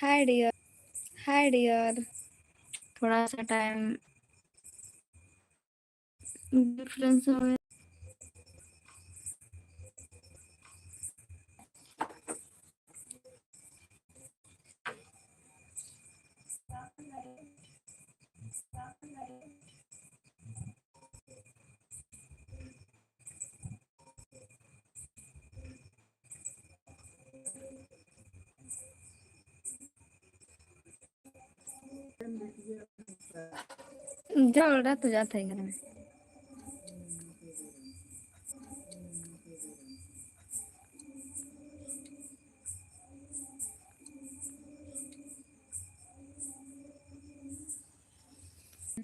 Hi dear. Hi dear. थोड़ा सा time difference हो गया। जो बोल रहा तू जाता है घर में।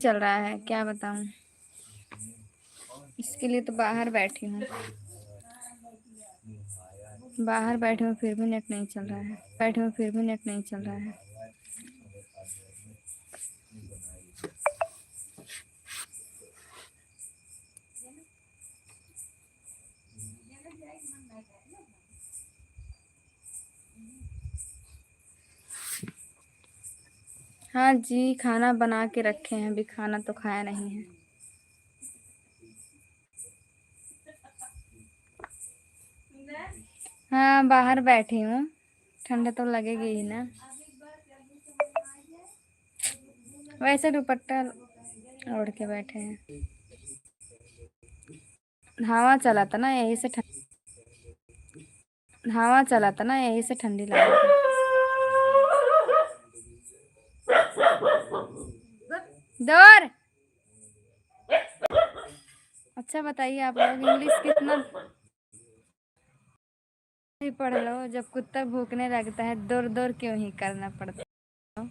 चल रहा है क्या बताऊं। इसके लिए तो बाहर बैठी हूँ। बाहर बैठे हूँ फिर भी नेट नहीं चल रहा है। बैठे हूँ फिर भी नेट नहीं चल रहा है। हाँ जी, खाना बना के रखे हैं, अभी खाना तो खाया नहीं है। हाँ बाहर बैठी हूँ, ठंडा तो लगेगी ही ना। वैसे दुपट्टा ओढ़ के बैठे हैं। हवा चला था ना यही से हवा चला था ना यही से ठंडी लग रही थी। दूर। अच्छा बताइए आप लोग इंग्लिश कितना ही पढ़ लो, जब कुत्ता भूखने लगता है दूर दूर क्यों ही करना पड़ता है।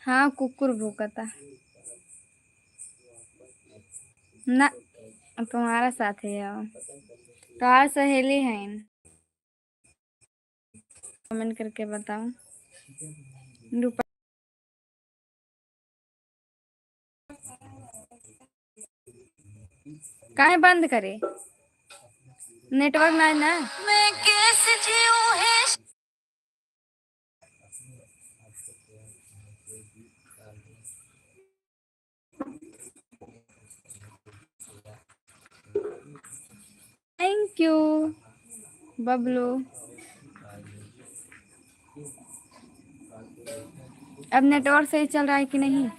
हाँ कुकुर भूखा था ना। तुम्हारा साथ है आओ। तुम्हारा सहेली है इन। कमेंट करके बताओ। काहे बंद करे नेटवर्क ना ना। मैं कैसे जीऊं है। Thank you Bablu. अब नेटवर्क सही चल रहा है कि नहीं।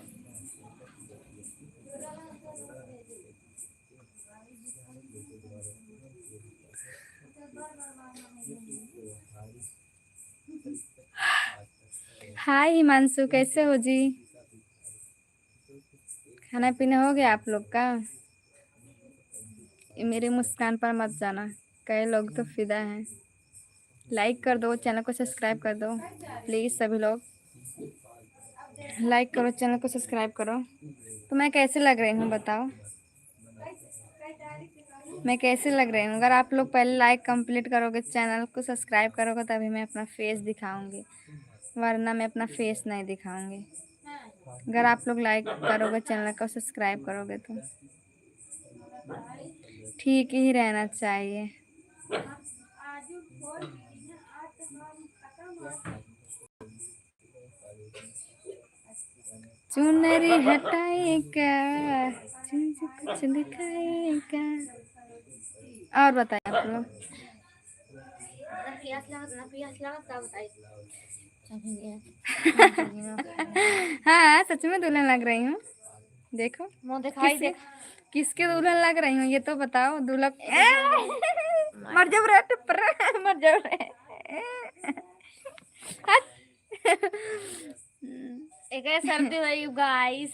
हाय हिमांशु, कैसे हो जी। खाना पीना हो गया आप लोग का। मेरी मुस्कान पर मत जाना, कई लोग तो फिदा हैं। लाइक कर दो, चैनल को सब्सक्राइब कर दो प्लीज़ सभी लोग। लाइक करो, चैनल को सब्सक्राइब करो। तो मैं कैसे लग रही हूँ बताओ। मैं कैसे लग रही हूँ। अगर आप लोग पहले लाइक कंप्लीट करोगे, चैनल को सब्सक्राइब करोगे, तभी मैं अपना फेस दिखाऊंगी, वरना मैं अपना फेस नहीं दिखाऊंगी। अगर आप लोग लाइक करोगे, चैनल को सब्सक्राइब करोगे तो ठीक ही रहना चाहिए। चुनरी हटाएगा चीज कुछ दिखाएगा। और बताएं आप लोग। हाँ सच में दुल्हन लग रही हूँ। देखो किसके दुल्हन लग रही हूँ ये तो बताओ। दूल्हा मर जाओ रे टुप्पर, मर जाओ रे। एक सर्दी हुई गाइस,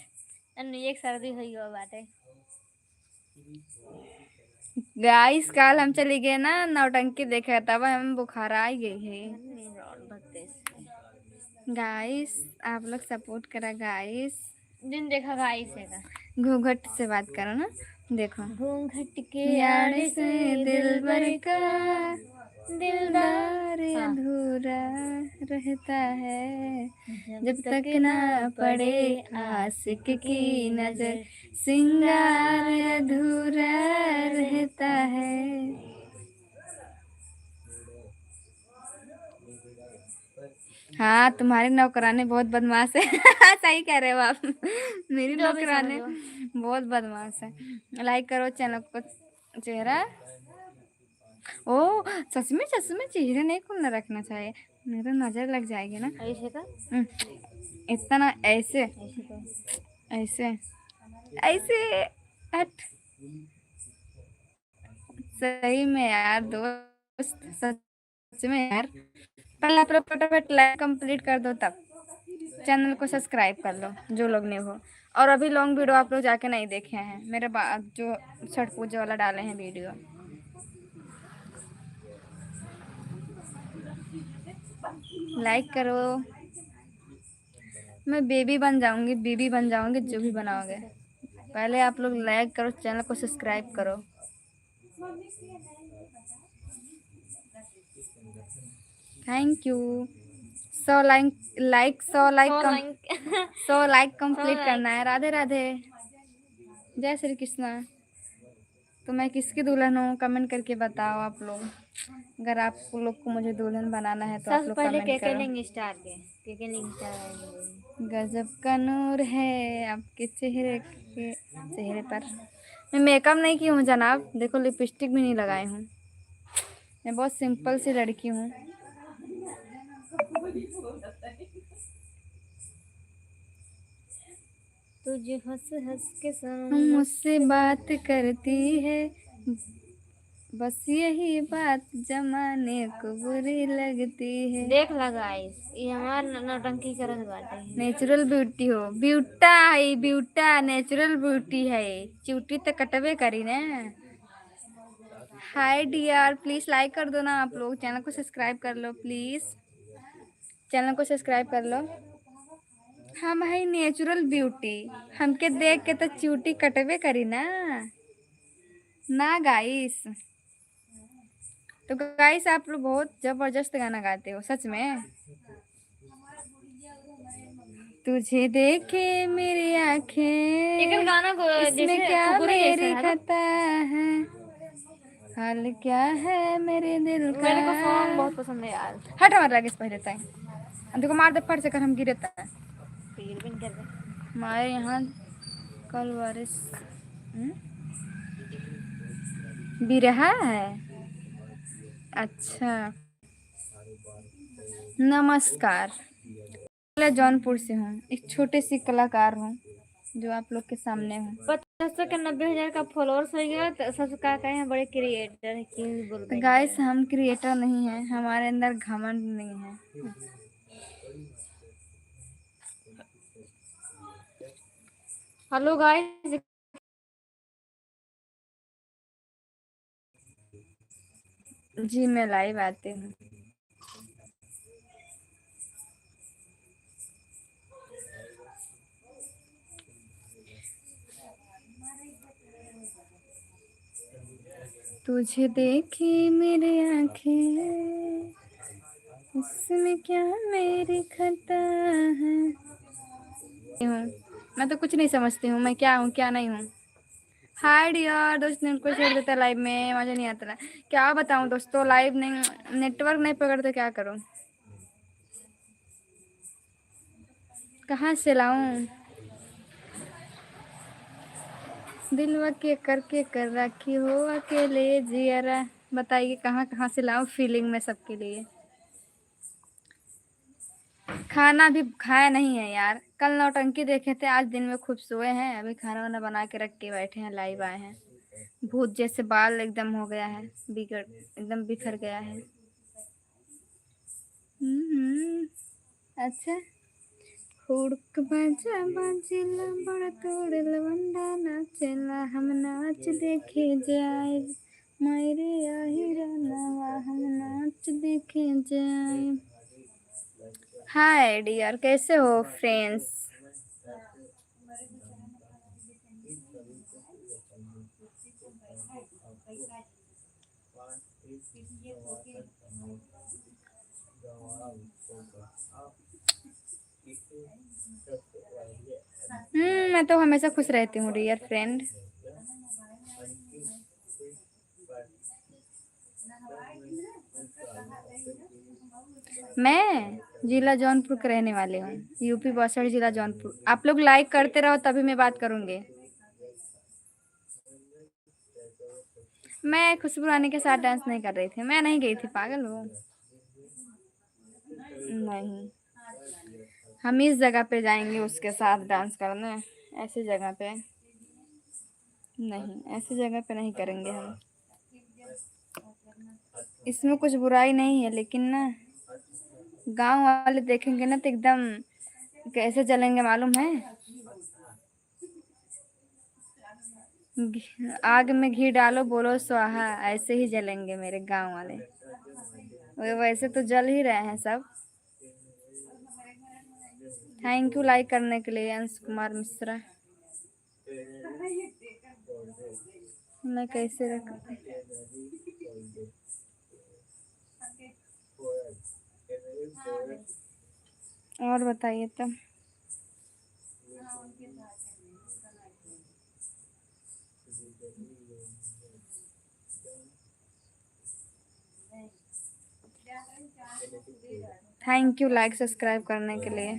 एक सर्दी हुई हो बाटे गाइस। कल हम चली गए ना नौटंकी देखे, तब हम बुखार आ गई है गाइस। आप लोग सपोर्ट करा गाइस। दिन देखा गाइस है का घूंघट से बात करो ना। देखो घूंघट के आड़ से दिल भर का दिलदार दिलदार हाँ अधूरा रहता है जब जब तक तक ना ना पड़े पड़े आशिक आशिक की की नजर नजर सिंगार सिंगार अधूरा अधूरा रहता रहता है। है। हाँ तुम्हारी नौकरानी बहुत बदमाश है। सही कह रहे हो आप। मेरी जो भी समझ नौकरानी लो। बहुत बदमाश है। लाइक करो चैनल को। चेहरा ओ सच में चेहरा नहीं खुलना रखना चाहिए, नहीं तो नजर लग जाएगी ना। ऐसे का हम्म, इतना ऐसे ऐसे का ऐसे ऐसे हट। सही में यार दोस्त, सच में यार। पहले आप लोग फटाफट लाइक कंप्लीट कर दो, तब चैनल को सब्सक्राइब कर लो जो लोग नहीं हो। और अभी लॉन्ग वीडियो आप लोग जाके नहीं देखे हैं मेरे जो छठ पूजा वाला डाले हैं वीडियो। लाइक करो। मैं बेबी बन जाऊंगी, बीबी बन जाऊंगी, जो भी बनाओगे। पहले आप लोग लाइक करो, चैनल को सब्सक्राइब करो। Thank you. 100 like, 100 line 100 like 100 complete like करना है। राधे राधे, जय श्री कृष्णा। तो मैं किसकी दुल्हन हूँ कमेंट करके बताओ आप लोग। अगर आप लोग को मुझे दुल्हन बनाना है तो आप सबसे लोग पहले कमेंट करो। लिंग स्टार के लिंग स्टार आएंगे। गजब का नूर है आपके चेहरे पर। मैं मेकअप नहीं की हूँ जनाब, देखो लिपस्टिक भी नहीं लगाई हूँ। मैं बहुत सिंपल सी लड़की हूँ। तुझे हंस हंस के हम सामने मुझसे बात करती है, बस यही बात जमाने को बुरी लगती है। देख लगा गाइस ये हमार नौटंकी करत बाटे। नेचुरल ब्यूटी हो, ब्यूटा है ब्यूटा, नेचुरल ब्यूटी है। चूटी तो कटवे करी ना। हाय डियर, प्लीज लाइक कर दो ना आप लोग, चैनल को सब्सक्राइब कर लो प्लीज। चैनल को सब्सक्राइब कर लो। हम है नेचुरल ब्यूटी, हमके देख के तो चूटी कटवे करी ना। ना गाइस, तो गाइस आप लोग बहुत जबरदस्त गाना गाते हो सच में। तुझे देखे मेरी एक आंखें, गाना को इसमें जैसे क्या फुगुरी जैसा मेरी था ना। खता है, हाल क्या है मेरे दिल का। मेरे को सॉन्ग बहुत पसंद है यार। हट हमारे लगे पहले तक देखो मार दे फट से कर हम गिरे तक। फिर भी नहीं कर रहे। हमारे यहाँ कल बारिश हम्म, भी रहा है। अच्छा नमस्कार, मैं जौनपुर से हूँ, एक छोटे सी कलाकार हूँ जो आप लोग के सामने हूँ। 50 के 90,000 का फॉलोअर्स हो गया तो सब का कहे हैं बड़े क्रिएटर है क्यों भी बोल तो रहे गाइस हैं। हम क्रिएटर नहीं हैं, हमारे अंदर घमंड नहीं है। Hello guys. जी मैं लाइव आती हूँ। तुझे देखे मेरी आंखें, इसमें क्या मेरी खता है। हूँ मैं तो कुछ नहीं समझती हूँ, मैं क्या हूँ क्या नहीं हूँ। हाय डियर दोस्त ने उनको छोड़ देता लाइव में, मजा नहीं आता। क्या बताऊँ दोस्तों, लाइव नहीं, नेटवर्क नहीं पकड़ते, क्या करूँ, कहाँ से लाऊं। दिलवा के करके कर रखी हो अकेले जियरा, बताइए कहाँ कहाँ से लाऊं फीलिंग में सबके लिए। खाना भी खाया नहीं है यार, कल नौटंकी देखे थे, आज दिन में खूब सोए हैं, अभी खाना वाना बना के रख के बैठे हैं, लाइव आए हैं। भूत जैसे बाल एकदम हो गया है, बिगड़ एकदम बिखर गया है। अच्छा हुड़क बाजा बाजिला बड़ा तोड़ लवंडा नाचेला, हम नाच देखे जाए मेरे आहिरा नवा, हम नाच देखे जाए। हाय डियर कैसे हो फ्रेंड्स। मैं तो हमेशा खुश रहती हूँ डियर फ्रेंड। मैं जिला जौनपुर के रहने वाले हूँ, यूपी बौसठ जिला जौनपुर। आप लोग लाइक करते रहो तभी मैं बात करूंगी। मैं खुशबू रानी के साथ डांस नहीं कर रही थी, मैं नहीं गई थी, पागल हो। नहीं, हम इस जगह पे जाएंगे उसके साथ डांस करने, ऐसी जगह पे नहीं, ऐसी जगह पे नहीं करेंगे हम। इसमें कुछ बुराई नहीं है, लेकिन ना गांव वाले देखेंगे ना तो एकदम कैसे जलेंगे मालूम है। आग में घी डालो बोलो स्वाहा, ऐसे ही जलेंगे मेरे गांव वाले। वैसे तो जल ही रहे हैं सब। थैंक यू लाइक करने के लिए अंश कुमार मिश्रा। मैं कैसे रख, और बताइए तब। थैंक यू लाइक सब्सक्राइब करने के लिए।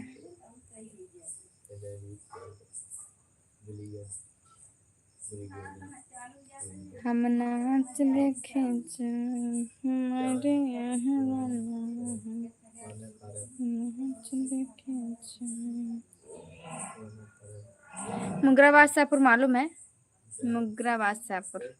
हम नाच देखे हमारे यहाँ नाच देखे। मुगरा बादशाहपुर मालूम है? मुगरा बादशाहपुर।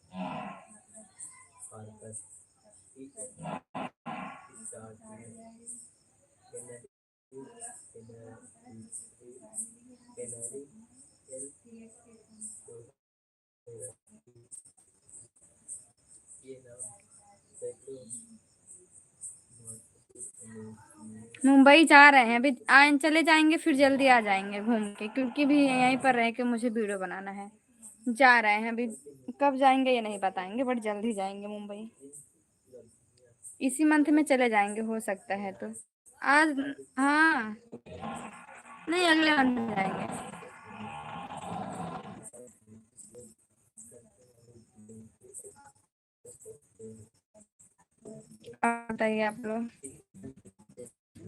मुंबई जा रहे हैं अभी, चले जाएंगे फिर जल्दी आ जाएंगे घूम के, क्योंकि भी यहीं पर रह के मुझे वीडियो बनाना है। जा रहे हैं अभी, कब जाएंगे ये नहीं बताएंगे, बट जल्दी जाएंगे मुंबई। इसी मंथ में चले जाएंगे, हो सकता है तो। आज, हाँ, नहीं अगले मंथ में जाएंगे। बताइए आप लोग।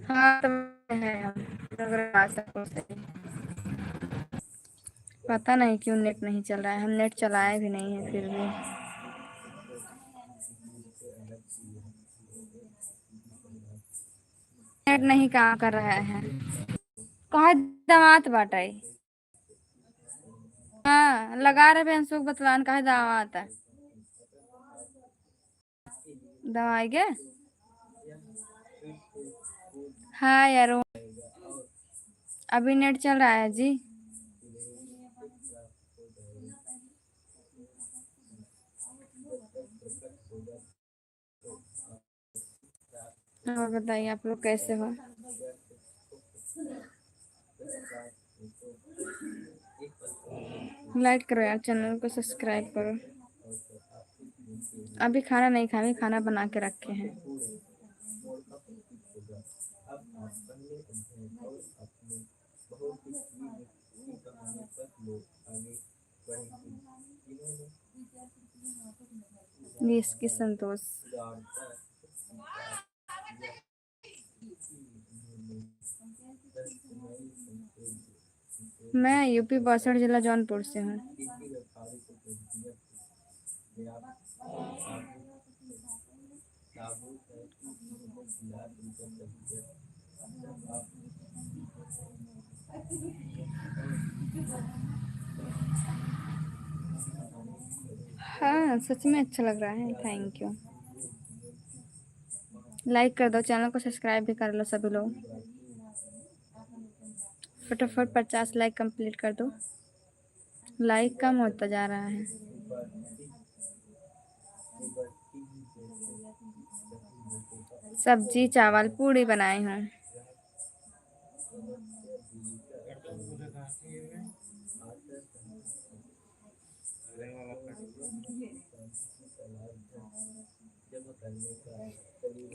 हाँ तो है हम पता नहीं क्यों नेट नहीं चल रहा है, हम नेट चलाए भी नहीं है फिर भी। नेट नहीं काम कर रहा है। कहा दामात बाटाई। हाँ लगा रहे बेंसुख बतलान कहा दामात है दवाई के। हाँ यार अभी नेट चल रहा है जी। और बताइए आप लोग कैसे हो। लाइक करो यार, चैनल को सब्सक्राइब करो। अभी खाना नहीं खाए, खाना बना के रखे हैं। ये इसकी संतोष। मैं यूपी बौसठ जिला जौनपुर से हूँ। हाँ सच में अच्छा लग रहा है, थैंक यू। लाइक कर दो, चैनल को सब्सक्राइब भी कर लो सभी लोग। फटाफट 50 लाइक कंप्लीट कर दो, लाइक कम होता जा रहा है। सब्जी चावल पूड़ी बनाई हूँ।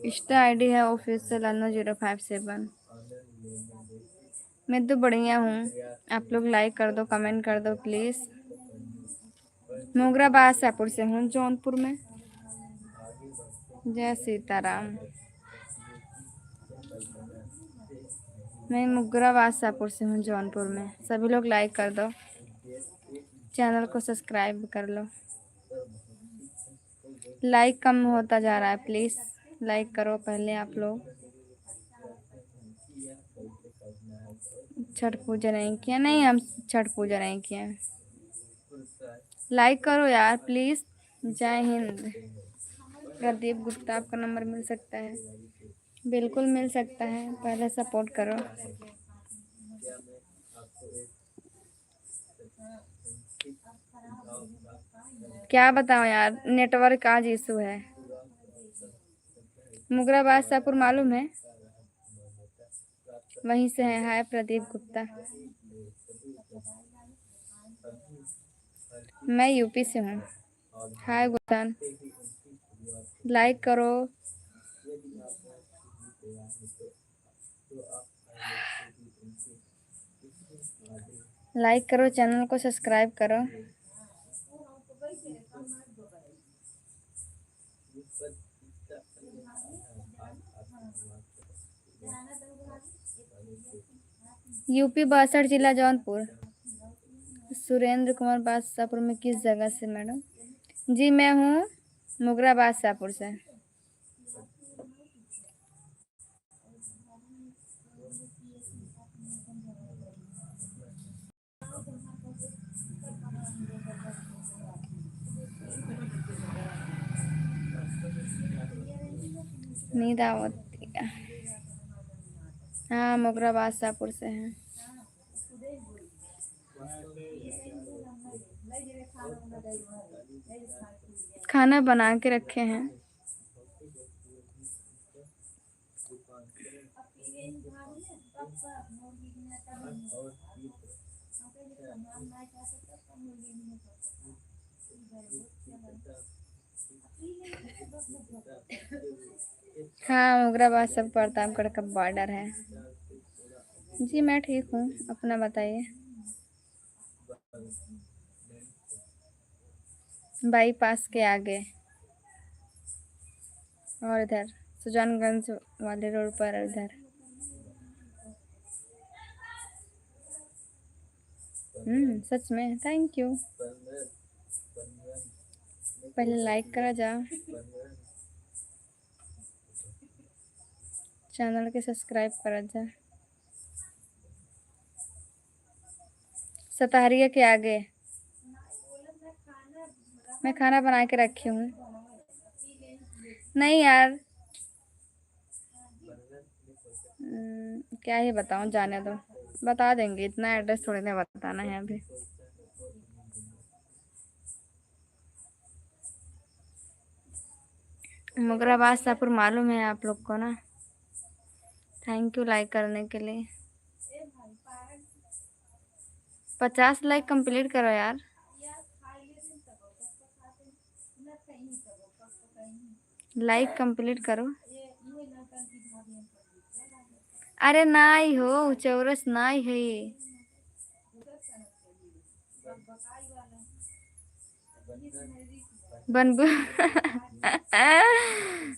इंस्टा आईडी है ऑफिशियल अनु057। मैं तो बढ़िया हूँ, आप लोग लाइक कर दो, कमेंट कर दो प्लीज़। मोगरा बादशाहपुर से हूँ, जौनपुर में। जय सीताराम। मैं मोगरा बादशाहपुर से हूँ, जौनपुर में। सभी लोग लाइक कर दो, चैनल को सब्सक्राइब कर लो। लाइक कम होता जा रहा है, प्लीज़ लाइक करो पहले आप लोग। छठ पूजा नहीं किया? नहीं, हम छठ पूजा नहीं किए। लाइक करो यार प्लीज़। जय हिंद। प्रदीप गुप्ता, आपका नंबर मिल सकता है? बिल्कुल मिल सकता है, पहले सपोर्ट करो। क्या बताओ यार, नेटवर्क आज इशू है। मोगरा बादशाहपुर मालूम है? वहीं से है। हाय प्रदीप गुप्ता। मैं यूपी से हूँ। हाय गुलशन, लाइक करो। लाइक करो, चैनल को सब्सक्राइब करो। यूपी 62 जिला जौनपुर। सुरेंद्र कुमार बादशाहपुर में किस जगह से मैडम? जी मैं हूँ मोगरा बादशाहपुर से। नींद आवती है। हाँ, मोगरा बादशाहपुर से हैं। खाना बना के रखे हैं। हाँ, मोगरा बादशाहपुर प्रतापगढ़ का बॉर्डर है। जी मैं ठीक हूँ, अपना बताइए। बाईपास के आगे और इधर सुजानगंज वाले रोड पर इधर। सच में? Thank you. पहले लाइक करा जा, चैनल के सब्सक्राइब करा जा। सताहरिया के आगे मैं खाना बना के रखी हूँ। नहीं यार, क्या ही बताऊँ, जाने दो। बता देंगे, इतना एड्रेस थोड़ी ना बताना है अभी। मोगरा बादशाहपुर मालूम है आप लोग को ना? थैंक यू लाइक करने के लिए। 50 लाइक कंप्लीट करो यार। लाइक कंप्लीट करो। अरे नाई हो, चौरस नाई है ये। बनबू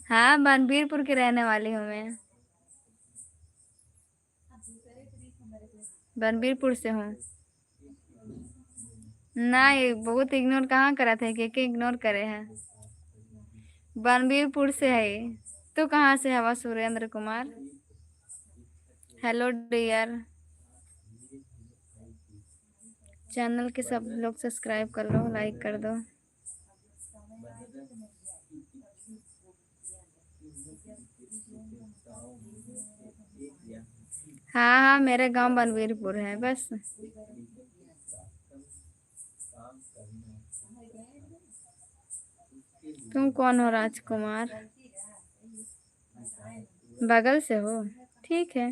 हाँ, बनबीरपुर के रहने वाली हूँ मैं। बनबीरपुर से हूँ। ना, ये बहुत इग्नोर कहाँ करा था, के इग्नोर करे हैं। बनबीरपुर से है ये। तो कहाँ से हवा? Surendra Kumar. Hello dear. Channel के सब लोग सब्सक्राइब कर लो, लाइक कर दो। हाँ हाँ, मेरा गांव बनबीरपुर है बस। तुम कौन हो? राजकुमार। बगल से हो? ठीक है,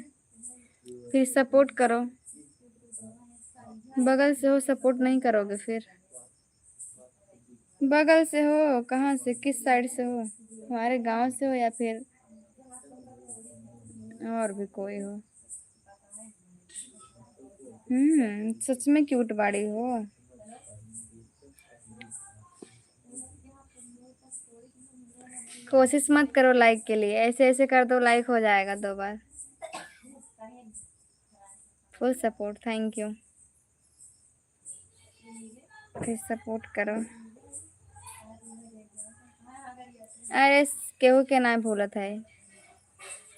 फिर सपोर्ट करो। बगल से हो, सपोर्ट नहीं करोगे फिर? बगल से हो, कहाँ से, किस साइड से हो? हमारे गांव से हो या फिर और भी कोई हो? सच में क्यूट बाड़ी हो। कोशिश मत करो लाइक के लिए, ऐसे ऐसे कर दो, लाइक हो जाएगा 2 बार। Full support, thank you. फिर सपोर्ट करो। अरे केहू के ना भूलत है।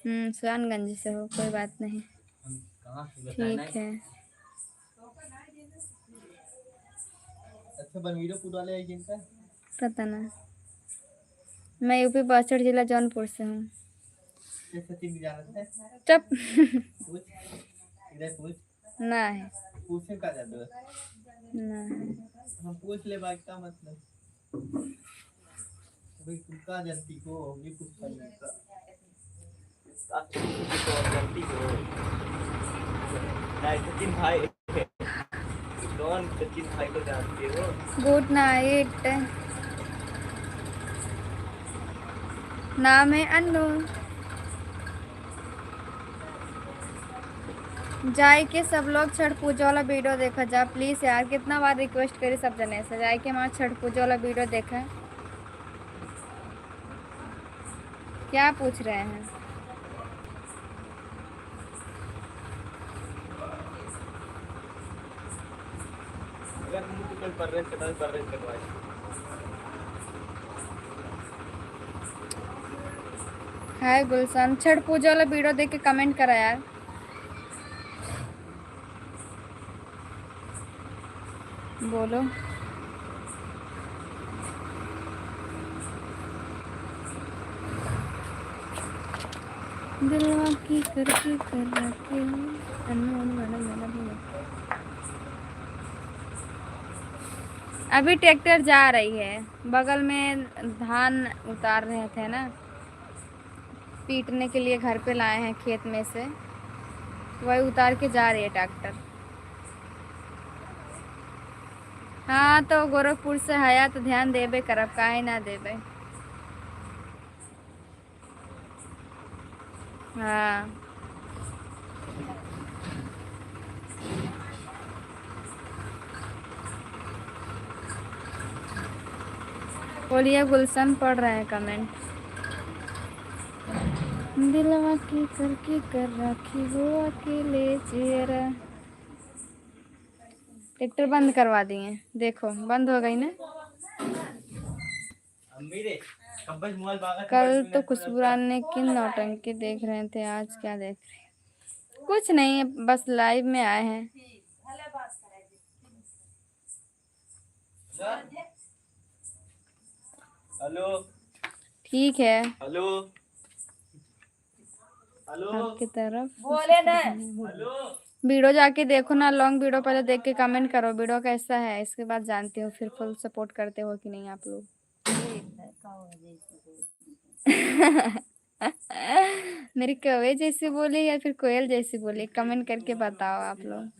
सुजानगंज से हो, कोई बात नहीं। ठीक है। पता ना, मैं यूपी बासठ जिला जौनपुर से हूँ। चुप। ना है, ना है। हम पूछ ले भाई क्या मतलब भाई तुम क्या जानती हो ये कुछ नहीं का आप तो जानती हो नहीं सचिन भाई कौन सचिन भाई को जानते हो गुड नाइट। नाम है अन्नू। जाए के सब लोग छठ पूजा वाला वीडियो देखा जा प्लीज यार, कितना बार रिक्वेस्ट करी सब जने से, जाए के वहाँ छठ पूजा वाला वीडियो देखा। क्या पूछ रहे हैं? अगर तुम कल पर रहे करवाए हाय गुलशन, छठ पूजा वाला वीडियो देख के कमेंट करा यार। बोलो। दिलवा की करके कर रखे अभी ट्रैक्टर जा रही है, बगल में धान उतार रहे थे ना, पीटने के लिए घर पे लाए हैं खेत में से, वही उतार के जा रही है ट्रैक्टर। हाँ तो गोरखपुर से है तो ध्यान देबे करब, काहे ना देबे। हाँ बोलिए, गुलशन पढ़ रहे हैं कमेंट। दिलवा की करके कर रखी हो अकेले चेहरा। ट्रैक्टर बंद करवा दिए, देखो बंद हो गई ना। कल तो खुशबू ने किन नौटंकी देख रहे थे, आज क्या देख रहे हैं? कुछ नहीं, बस लाइव में आए हैं। हेलो ठीक है। हेलो हेलो आपकी तरफ बोले ना। हेलो वीडियो जाके देखो ना, लॉन्ग वीडियो पहले देख के कमेंट करो वीडियो कैसा है, इसके बाद जानती हो फिर फुल सपोर्ट करते हो कि नहीं आप लोग। मेरी कौवे जैसी बोली या फिर कोयल जैसी बोली, कमेंट करके बताओ आप लोग।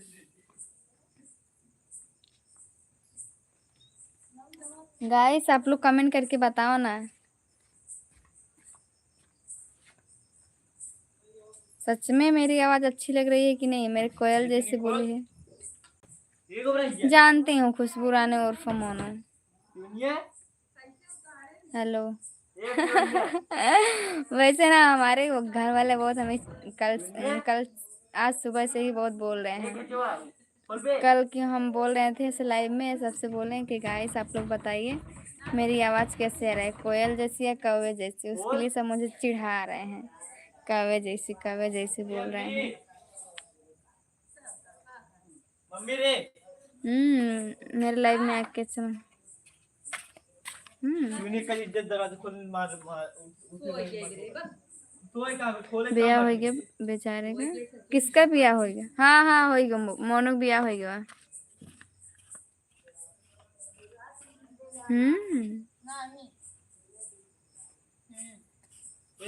गाइस आप लोग कमेंट करके बताओ ना, सच में मेरी आवाज अच्छी लग रही है कि नहीं, मेरी कोयल जैसी बोली है। जानती हूँ खुशबू रानी उर्फ मोनू। हेलो। वैसे ना हमारे वो घर वाले बहुत हमें कल कल आज सुबह से ही बहुत बोल रहे हैं। कल क्यों हम बोल रहे थे ऐसे लाइव में, सबसे बोले हैं कि गाइस आप लोग बताइए मेरी आवाज़ कैसे आ रहा है, कोयल जैसी या कौवे जैसी, उसके लिए सब मुझे चिढ़ा रहे हैं, कौवे जैसी बोल रहे हैं। मेरे लाइव में आके सुन। बिया हो गया बेचारे का, किसका बिया हो गया? हाँ हाँ हो गया, मोनू बिया हो गया।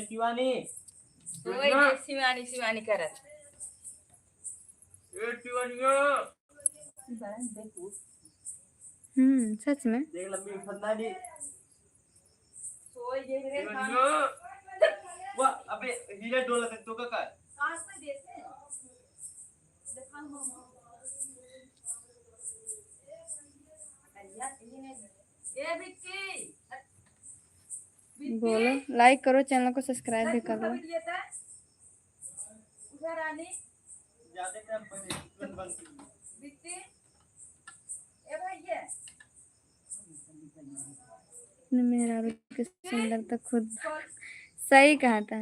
शिवानी शिवानी शिवानी करत। सच में। देख लंबी फंदा नहीं वाह अबे हीरा डोला तक तो का बोलो, लाइक करो, चैनल को सब्सक्राइब भी कर लो। ज्यादा टाइम बंद मेरा भी सुंदर तो खुद सही कहा था।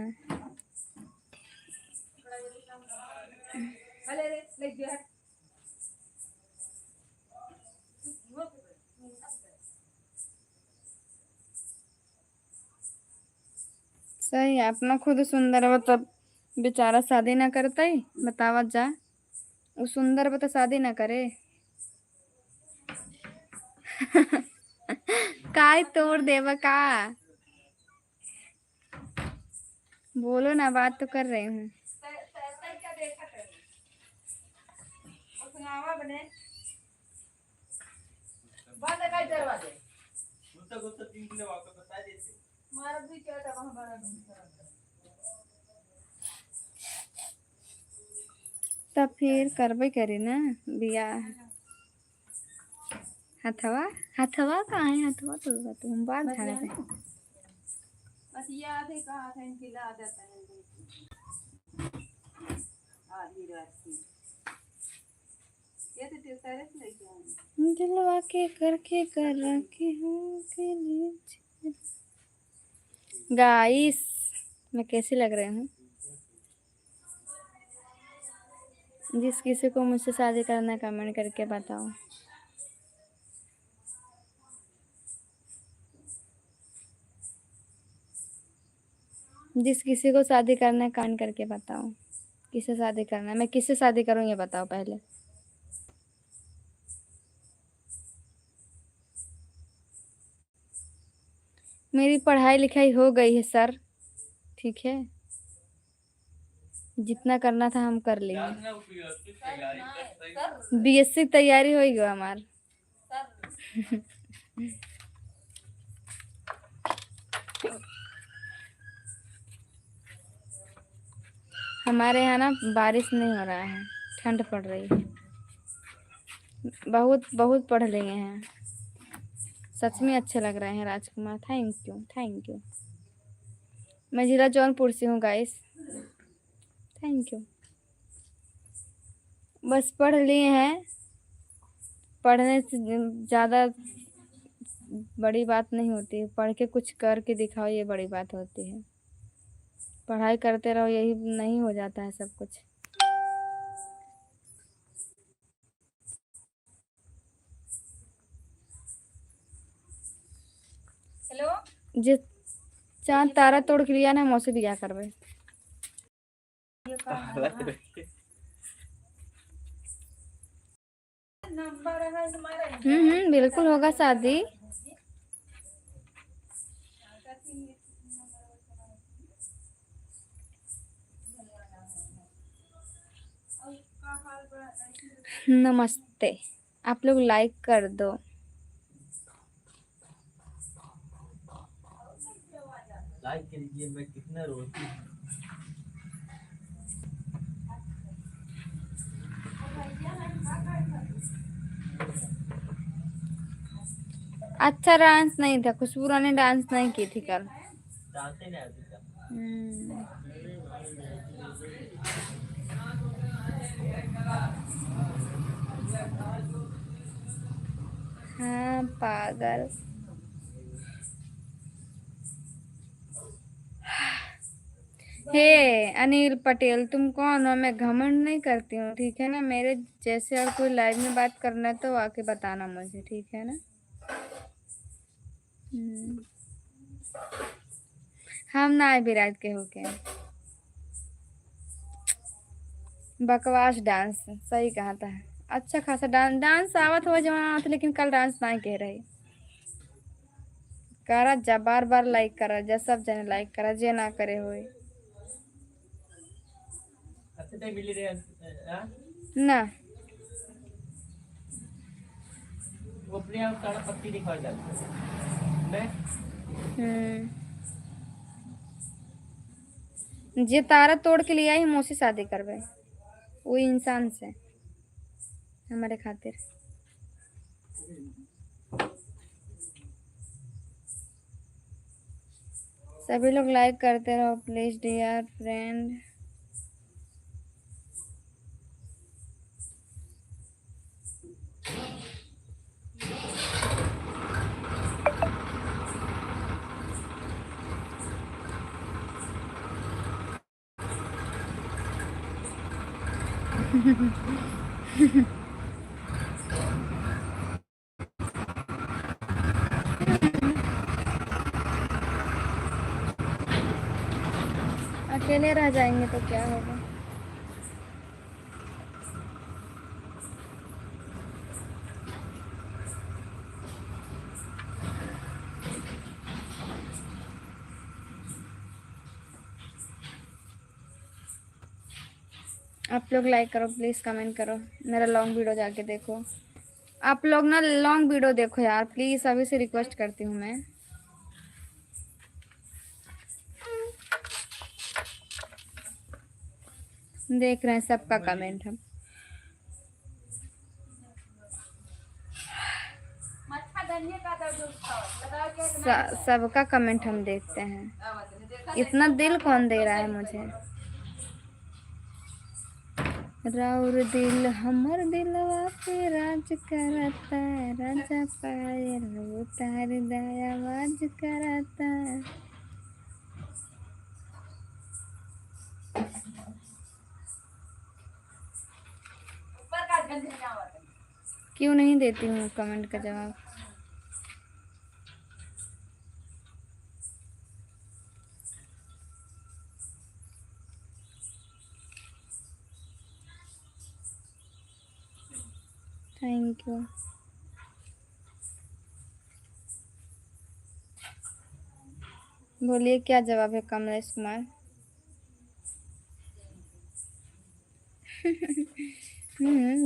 सही है, अपना खुद सुंदर हो तब बेचारा शादी ना करता ही बतावत जा। वो सुंदर बता शादी ना करे। काय तोड़ देवा का। बोलो ना, बात तो कर रही हूँ। गुस्सा गुस्सा 3 किलो वापस बता देते तब फिर करबे करी ना बियाह। हथवा हथवा कहाँ है? हथवा तो हम बात धारा थे। बस याद है कहा था इनकी आदत है आधी रात की ये तो तेरे से लेके आए दिलवा के करके कर रखे हूँ के लिए। गाइस, मैं कैसी लग रही हूँ? जिस किसी को मुझसे शादी करना है कमेंट करके बताओ। जिस किसी को शादी करना है कमेंट करके बताओ। किससे शादी करना है? मैं किससे शादी करूँ ये बताओ पहले। मेरी पढ़ाई लिखाई हो गई है सर, ठीक है। जितना करना था हम कर लिए। बीएससी तैयारी हो गई हमार। हमारे यहाँ ना बारिश नहीं हो रहा है, ठंड पड़ रही है। बहुत बहुत पढ़ लिए हैं, सच में अच्छे लग रहे हैं Rajkumar. Thank you thank you. मैं जिला जौनपुर से हूँ गाइस, थैंक यू। बस पढ़ लिए हैं, पढ़ने से ज़्यादा बड़ी बात नहीं होती, पढ़ के कुछ करके दिखाओ ये बड़ी बात होती है। पढ़ाई करते रहो यही नहीं हो जाता है सब कुछ। हेलो जे चांद तारा तोड़ के लिया ना मौसे भी क्या करबे। नंबर है तुम्हारा बिल्कुल होगा शादी। नमस्ते, आप लोग लाइक कर दो। लाइक कीजिए, मैं कितना रोती हूँ। अच्छा डांस नहीं था, खुशबू ने डांस नहीं की थी कल। जानते नहीं आते क्या? हाँ पागल। हे अनिल पटेल, तुम कौन हो? मैं घमंड नहीं करती हूँ, ठीक है ना। मेरे जैसे और कोई लाइव में बात करना है तो आके बताना मुझे, ठीक है ना। हम ना विराट के होके बकवास डांस सही कहा था। अच्छा खासा डांस आवत हो जमाना आवत, लेकिन कल डांस ना कह रही। करा जा, बार बार लाइक करा जा, सब जने लाइक करा जे ना करे होए अच्छे नहीं मिल रहे हैं ना। वो अपने आप सारा पत्ती दिखा जाता है मैं जे तारा तोड़ के लिया ही मुझसे शादी करबे वो इंसान से हमारे खातिर। सभी लोग लाइक करते रहो प्लीज डियर फ्रेंड। अकेले रह जाएंगे तो क्या होगा। आप लोग लाइक करो प्लीज, कमेंट करो, मेरा लॉन्ग वीडियो जाके देखो। आप लोग ना लॉन्ग वीडियो देखो यार प्लीज, अभी से रिक्वेस्ट करती हूँ मैं। देख रहे हैं सबका कमेंट हम। सबका कमेंट हम देखते हैं। इतना दिल कौन दे रहा है मुझे। राउर दिल हमर दिलवा पे राज करता, राजा पायल उतार दया आवाज करता। क्यों नहीं देती हूँ कमेंट का जवाब। Thank you. बोलिए क्या जवाब है कमलेश कुमार।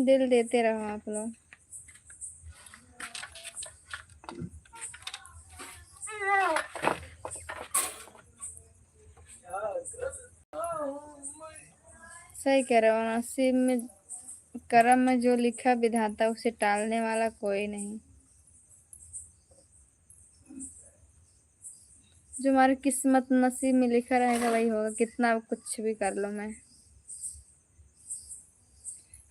दिल देते रहो आप लोग। सही कह रहे हो, नसीब में कर्म में जो लिखा विधाता उसे टालने वाला कोई नहीं। जो हमारी किस्मत नसीब में लिखा रहेगा वही होगा, कितना कुछ भी कर लो मैं।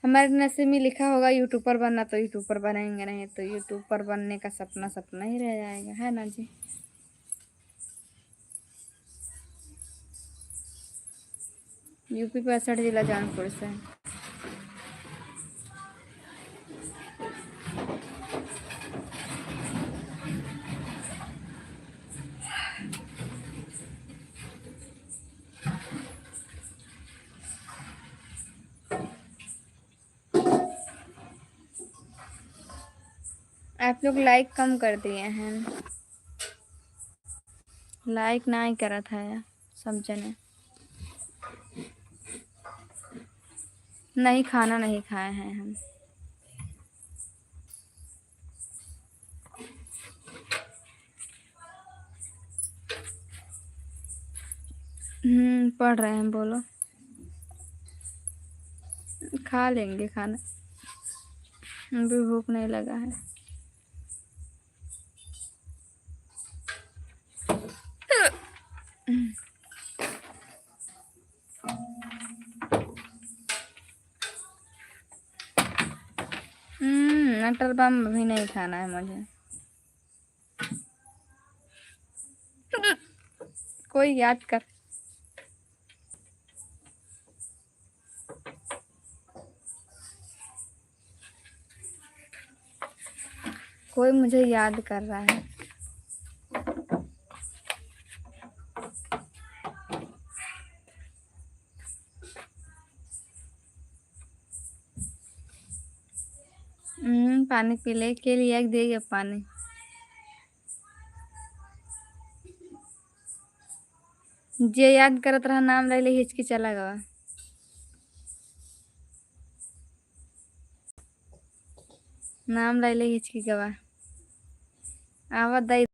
हमारे नसीब में लिखा होगा यूट्यूबर बनना तो यूट्यूबर बनेंगे, नहीं तो यूट्यूबर बनने का सपना सपना ही रह जाएगा, है ना जी। यूपी 65 जिला जौनपुर से। आप लोग लाइक कम कर दिए हैं, लाइक ना ही करा था यार सब जने। नहीं खाना नहीं खाए हैं हम। पढ़ रहे हैं, बोलो। खा लेंगे खाना, अभी भूख नहीं लगा है। मटर बम भी नहीं खाना है मुझे। कोई याद कर। कोई मुझे याद कर रहा है। पानी पी ले के लिए देगा पानी। जे याद करत रहा नाम ले हिचकी चला गवा। नाम ले हिचकी गवा। आवा दई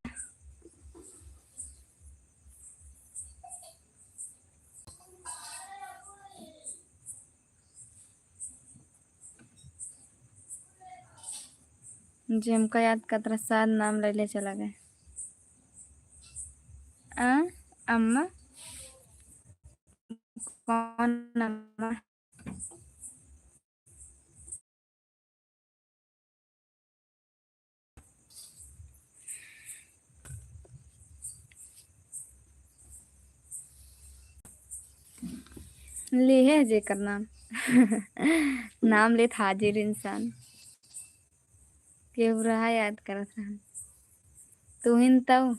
जी हमका याद का तरह साथ नाम ले ले चला गए। अम्मा कौन अम्मा? ले है जेकर नाम नाम लेत हाजिर इंसान केहू रहा याद करत रहा तू हिन तऊ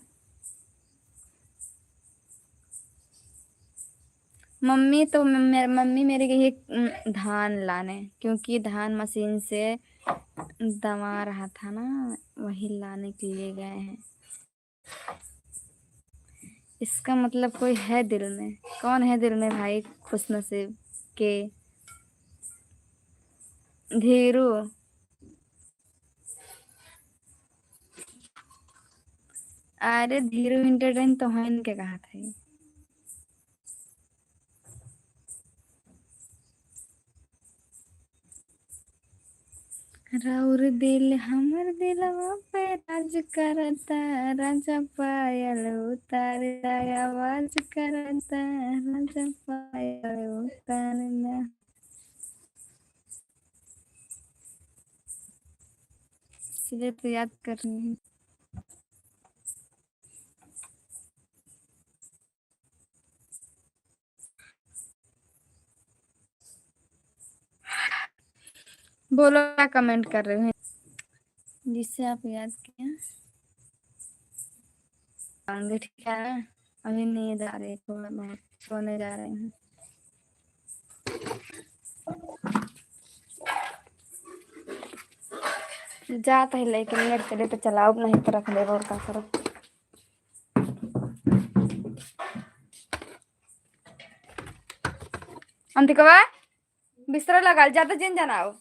मम्मी मेरी गई है धान लाने क्योंकि धान मशीन से दमा रहा था ना वही लाने के लिए गए हैं। इसका मतलब कोई है दिल में। कौन है दिल में भाई खुश नसीब के? धीरू। अरे धीरू इंटरटेन तो है इनके कहा था ये। राउर दिल हमर दिलवा पे राज करता राजा पायल उतार आवाज करता राजा पायल उतारना। इसलिए तो याद कर रही हूँ। बोलो क्या कमेंट कर रहे हो जिससे आप याद किया? आएंगे ठीक है ना? अभी नींद आ रही है थोड़ा बहुत सोने जा रहे हैं। जाता है लेकिन नेट करे तो चलाओ नहीं तो रख ले और का करो। अंतिकवा बिस्तरा लगा जाता जिन जनाओ।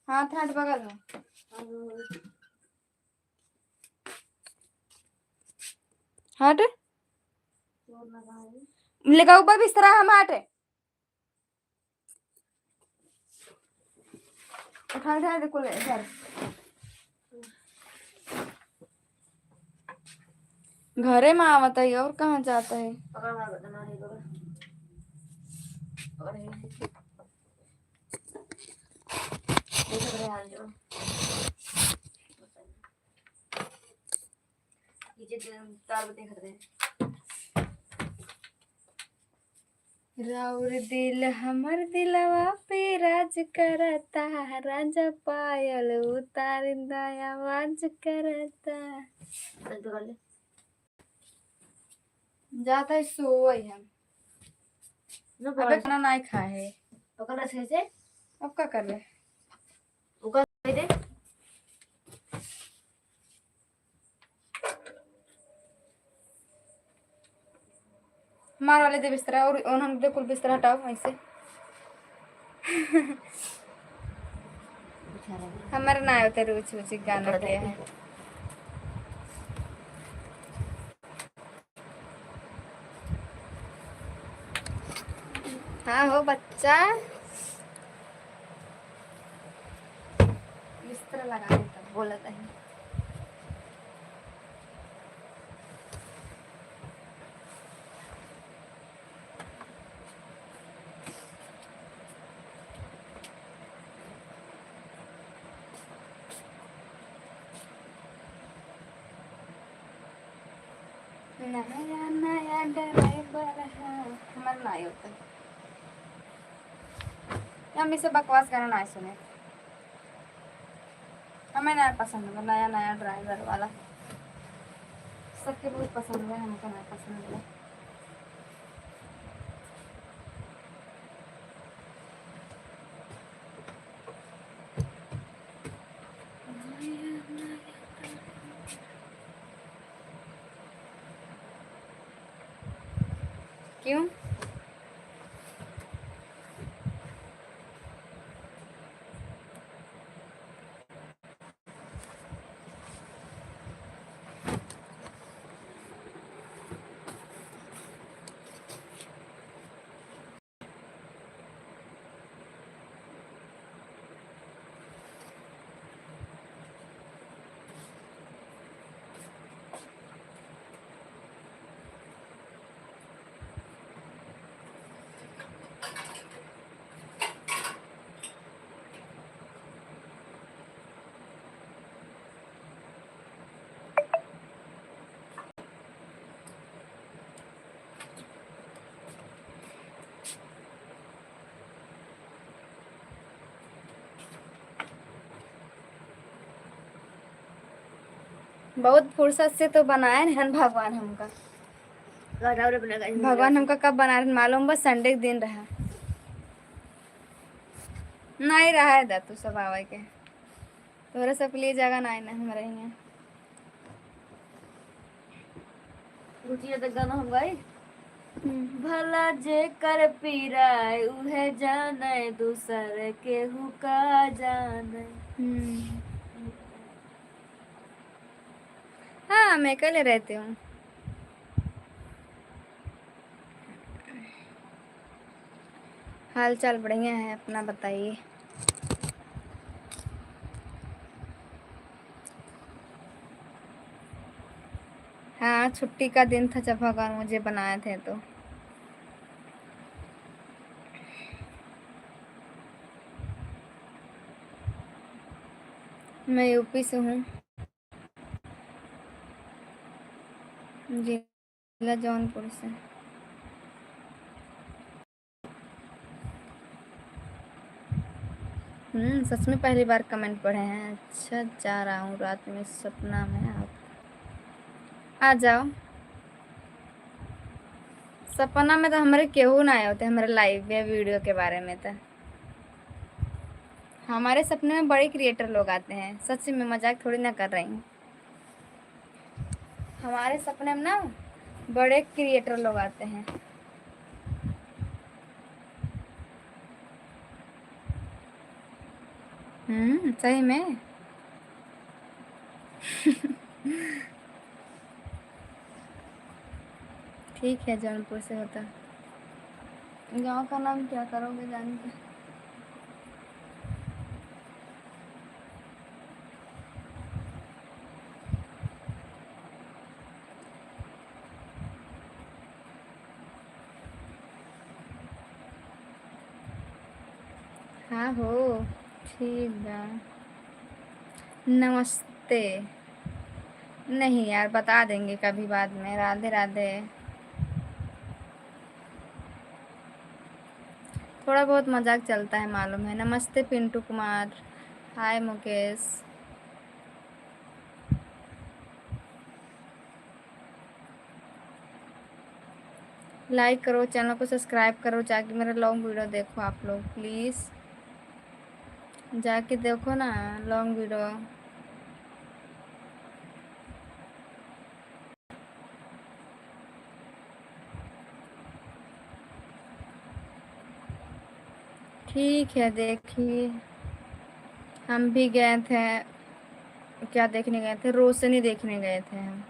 हाँ था बगल में हट लेगा ऊपर बिस्तरा हम हटे उठा दे देखो ले इधर घरे में आवता है और कहाँ जाता है? राउर दिल हमर दिलवा पे राज करता राजा पायल उतार आवाज करता। जाता है सोई हम अबे खाना नहीं खाए है अब क्या कर रहे? मार वाले दे बिस्तरा और उन्होंने दे कुल बिस्तरा हटाओ ऐसे हमारे ना होते रुचि रुचि गाना के है। हाँ हो बच्चा बिस्तरा लगा देता बोला था नया नया ड्राइवर है हमारे ना होता हम इसे बकवास करना ना सुने हमें नया पसंद है नया नया ड्राइवर वाला सबके बहुत पसंद है हमको नहीं पसंद है। क्यों? बहुत फुर्सत से तो बनाए रहन भगवान हमका। और बनेगा भगवान हमका कब बना रहे मालूम, बस संडे के दिन रहा। नहीं रहा है दा तू सब आवे के तोरे सब लिए जगह नहीं ना हम रहेंगे। रुचिया तक गाना हम गाई। भला जे कर पीराय उहे जाने दूसर केहू का जाने। हाँ मैं अकेले रहती हूँ। हाल चाल बढ़िया है, अपना बताइए। हाँ छुट्टी का दिन था जब भगवान मुझे बनाए थे तो। मैं यूपी से हूँ, जिला जौनपुर से। सच में पहली बार कमेंट पढ़े हैं। अच्छा जा रहा हूँ रात में सपना में आप आ जाओ। सपना में तो हमारे केहू ना आए होते हमारे लाइव या वीडियो के बारे में। तो हमारे सपने में बड़े क्रिएटर लोग आते हैं, सच में मजाक थोड़ी ना कर रही हूँ। हमारे सपने में ना बड़े क्रिएटर लोग आते हैं। सही में। ठीक है जौनपुर से होता। गांव का नाम क्या करोगे जान के। हाँ हो ठीक बा। नमस्ते। नहीं यार बता देंगे कभी बाद में। राधे राधे। थोड़ा बहुत मजाक चलता है मालूम है। नमस्ते पिंटू कुमार। हाय मुकेश। लाइक करो, चैनल को सब्सक्राइब करो, जाके मेरा लॉन्ग वीडियो देखो आप लोग प्लीज़। जाके देखो ना लॉन्ग वीडियो। ठीक है देखिए, हम भी गए थे। क्या देखने गए थे, रोशनी देखने गए थे हम।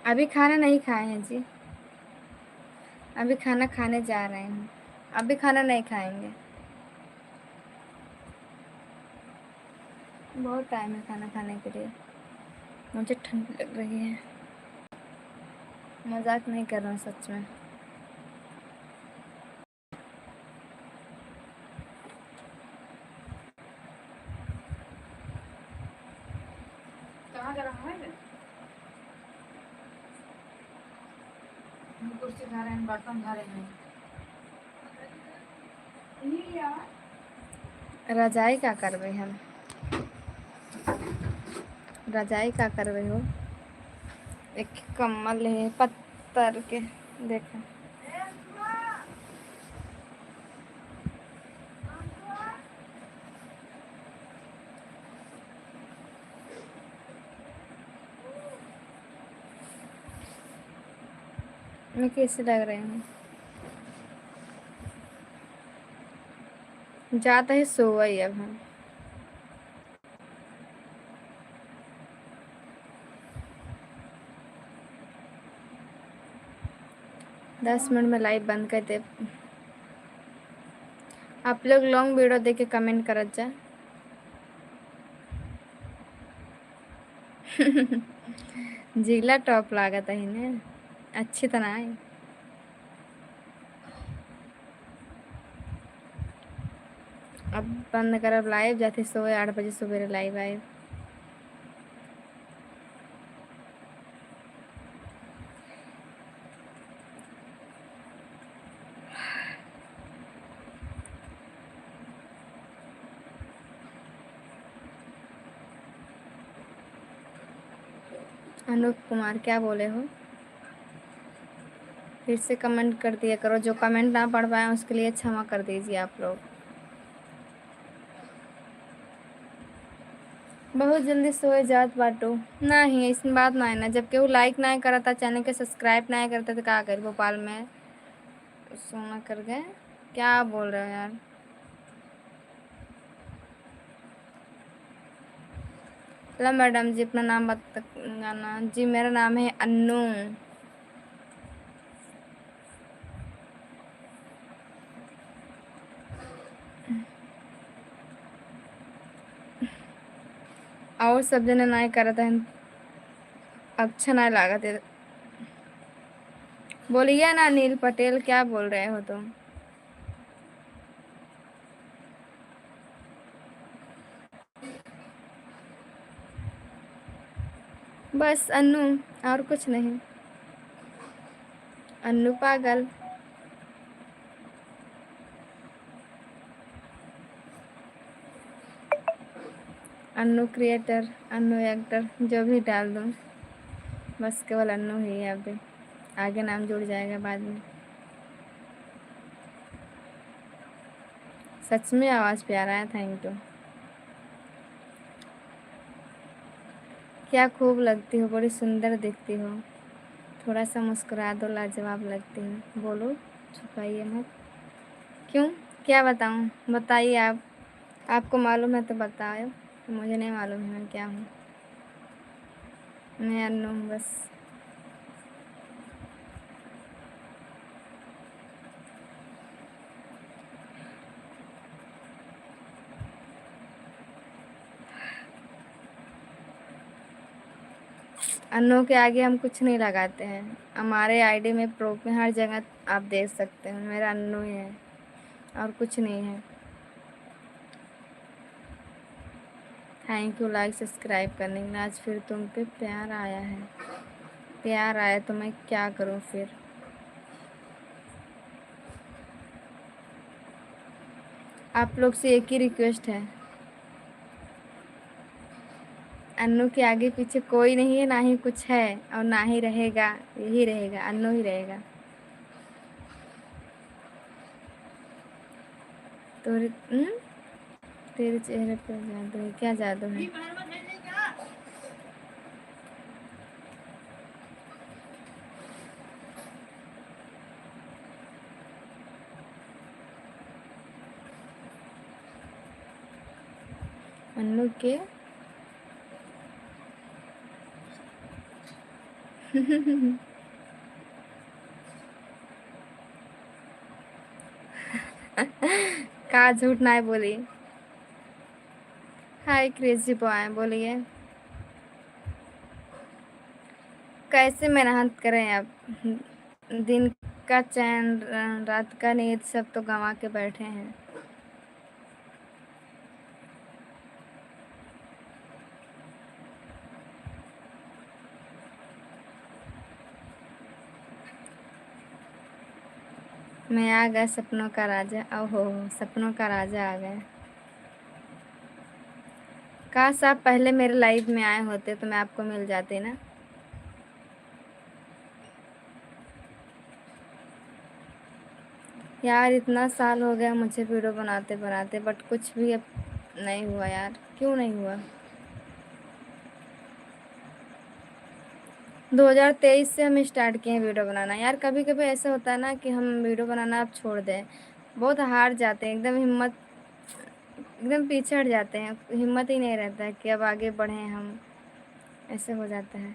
अभी खाना नहीं खाए हैं जी, अभी खाना खाने जा रहे हैं। अभी खाना नहीं खाएंगे, बहुत टाइम है खाना खाने के लिए। मुझे ठंड लग रही है, मजाक नहीं कर रहा हूँ सच में। कहाँ जा रहा है? कुर्सी खा रहे हैं, बर्तन खा रहे हैं। रजाई का करबे हम, रजाई का करबे हो। एक कम्बल है पत्थर के, देखो। मैं कैसे लग रही हूँ? जाते ही सोई अब हम। दस मिनट में लाइव बंद कर दे। आप लोग लॉन्ग वीडियो देख के कमेंट करत जा। जिला टॉप लागत है ने अच्छी तरह है। अब बंद करब लाइव, जाते सोए 8 बजे सवेरे लाइव आए। अनूप कुमार क्या बोले हो? फिर से कमेंट कर दिया करो, जो कमेंट ना पढ़ पाए उसके लिए क्षमा कर दीजिए आप लोग। बहुत जल्दी सोए जात बाटू नहीं, इसमें बात ना है ना, जब केहू लाइक ना करता, चैनल के सब्सक्राइब ना करता तो क्या कर भोपाल में सोना कर गए? क्या बोल रहे हो यार? हेलो मैडम जी, अपना नाम बताना जी। मेरा नाम है अन्नू। और सब जने ना करता है, अच्छा ना लागत है। बोलिए ना नील पटेल, क्या बोल रहे हो तुम? बस अन्नू, और कुछ नहीं। अन्नू पागल। अन्नू क्रिएटर, अन्नू एक्टर, जो भी डाल दूँ, बस केवल अन्नू ही है अभी। आगे नाम जुड़ जाएगा बाद में। सच में आवाज़ प्यारा है, थैंक यू। क्या खूब लगती हो, बड़ी सुंदर दिखती हो। थोड़ा सा मुस्कुरा दो, लाजवाब लगती हो। बोलो, छुपाइए मत। क्यों, क्या बताऊँ? बताइए आप। आपको मालूम है तो बताओ, मुझे नहीं मालूम है मैं क्या हूँ। मैं अन्नू हूँ बस। अन्नू के आगे हम कुछ नहीं लगाते हैं। हमारे आईडी में प्रूफ में हर जगह आप देख सकते हैं, मेरा अन्नू ही है और कुछ नहीं है। थैंक यू लाइक सब्सक्राइब करने के लिए। आज फिर तुम पे प्यार आया है। प्यार आया तो मैं क्या करूं फिर? आप लोग से एक ही रिक्वेस्ट है, अन्नू के आगे पीछे कोई नहीं है, ना ही कुछ है और ना ही रहेगा। यही रहेगा, अन्नू ही रहेगा। तो तेरे चेहरे पर जादू है? क्या जादू है? अन्नू के का झूठ ना बोली। हाय क्रेजी बॉय, बोलिए। कैसे मेहनत करें अब? दिन का चैन, रात का नींद, सब तो गंवा के बैठे हैं। मैं आ गया सपनों का राजा। ओहो, सपनों का राजा आ गया। काश आप पहले मेरे लाइफ में आए होते तो मैं आपको मिल जाती ना। यार इतना साल हो गया मुझे वीडियो बनाते बनाते, बट कुछ भी अब नहीं हुआ यार। क्यों नहीं हुआ? 2023 से हम स्टार्ट किए हैं वीडियो बनाना। यार कभी कभी ऐसा होता है ना कि हम वीडियो बनाना अब छोड़ दें, बहुत हार जाते हैं, एकदम हिम्मत, एकदम पीछे हट जाते हैं, हिम्मत ही नहीं रहता है कि अब आगे बढ़ें हम। ऐसे हो जाता है।